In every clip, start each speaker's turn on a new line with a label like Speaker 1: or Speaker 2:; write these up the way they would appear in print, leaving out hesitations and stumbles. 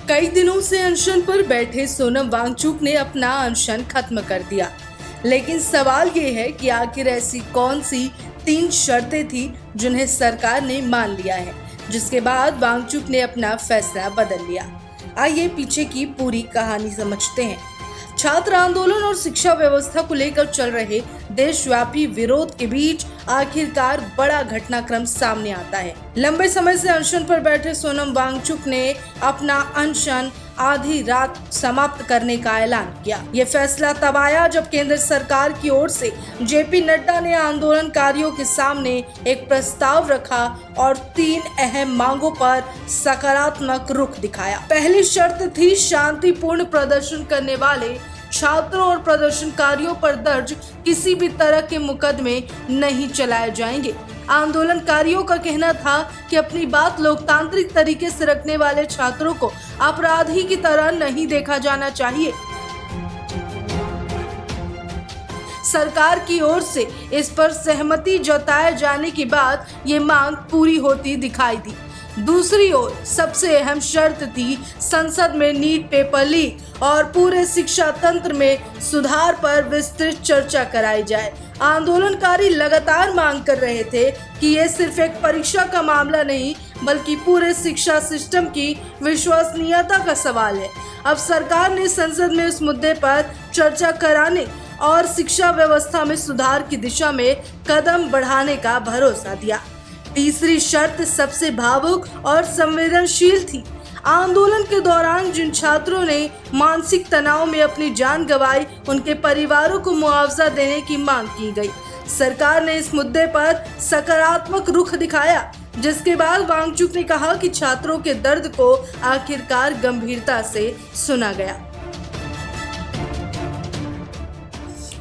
Speaker 1: कई दिनों से अनशन पर बैठे सोनम वांगचुक ने अपना अनशन खत्म कर दिया। लेकिन सवाल ये है कि आखिर ऐसी कौन सी 3 शर्तें थी जिन्हें सरकार ने मान लिया है, जिसके बाद वांगचुक ने अपना फैसला बदल लिया। आइए पीछे की पूरी कहानी समझते हैं। छात्र आंदोलन और शिक्षा व्यवस्था को लेकर चल रहे देशव्यापी विरोध के बीच आखिरकार बड़ा घटनाक्रम सामने आता है। लंबे समय से अनशन पर बैठे सोनम वांगचुक ने अपना अनशन आधी रात समाप्त करने का ऐलान किया। ये फैसला तब आया जब केंद्र सरकार की ओर से जेपी नड्डा ने आंदोलनकारियों के सामने एक प्रस्ताव रखा और 3 अहम मांगों पर सकारात्मक रुख दिखाया। पहली शर्त थी शांतिपूर्ण प्रदर्शन करने वाले छात्रों और प्रदर्शनकारियों पर दर्ज किसी भी तरह के मुकदमे नहीं चलाए जाएंगे। आंदोलनकारियों का कहना था कि अपनी बात लोकतांत्रिक तरीके से रखने वाले छात्रों को अपराधी की तरह नहीं देखा जाना चाहिए। सरकार की ओर से इस पर सहमति जताए जाने के बाद ये मांग पूरी होती दिखाई दी। दूसरी ओर सबसे अहम शर्त थी संसद में नीट पेपर लीक और पूरे शिक्षा तंत्र में सुधार पर विस्तृत चर्चा कराई जाए। आंदोलनकारी लगातार मांग कर रहे थे कि ये सिर्फ एक परीक्षा का मामला नहीं बल्कि पूरे शिक्षा सिस्टम की विश्वसनीयता का सवाल है। अब सरकार ने संसद में उस मुद्दे पर चर्चा कराने और शिक्षा व्यवस्था में सुधार की दिशा में कदम बढ़ाने का भरोसा दिया। तीसरी शर्त सबसे भावुक और संवेदनशील थी। आंदोलन के दौरान जिन छात्रों ने मानसिक तनाव में अपनी जान गंवाई, उनके परिवारों को मुआवजा देने की मांग की गई। सरकार ने इस मुद्दे पर सकारात्मक रुख दिखाया, जिसके बाद वांगचुक ने कहा कि छात्रों के दर्द को आखिरकार गंभीरता से सुना गया।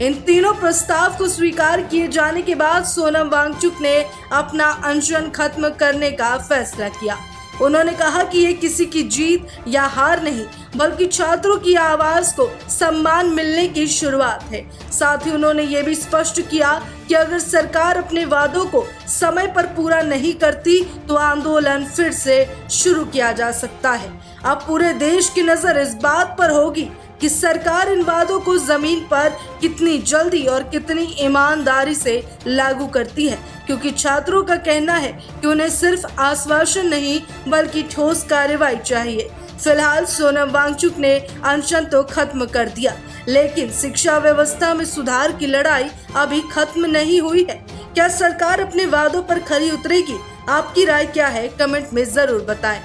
Speaker 1: इन तीनों प्रस्ताव को स्वीकार किए जाने के बाद सोनम वांगचुक ने अपना अनशन खत्म करने का फैसला किया। उन्होंने कहा कि ये किसी की जीत या हार नहीं बल्कि छात्रों की आवाज को सम्मान मिलने की शुरुआत है। साथ ही उन्होंने ये भी स्पष्ट किया कि अगर सरकार अपने वादों को समय पर पूरा नहीं करती तो आंदोलन फिर से शुरू किया जा सकता है। अब पूरे देश की नजर इस बात पर होगी कि सरकार इन वादों को जमीन पर कितनी जल्दी और कितनी ईमानदारी से लागू करती है, क्योंकि छात्रों का कहना है कि उन्हें सिर्फ आश्वासन नहीं बल्कि ठोस कार्रवाई चाहिए। फिलहाल सोनम वांगचुक ने अनशन तो खत्म कर दिया, लेकिन शिक्षा व्यवस्था में सुधार की लड़ाई अभी खत्म नहीं हुई है। क्या सरकार अपने वादों पर खरी उतरेगी? आपकी राय क्या है? कमेंट में जरूर बताएं।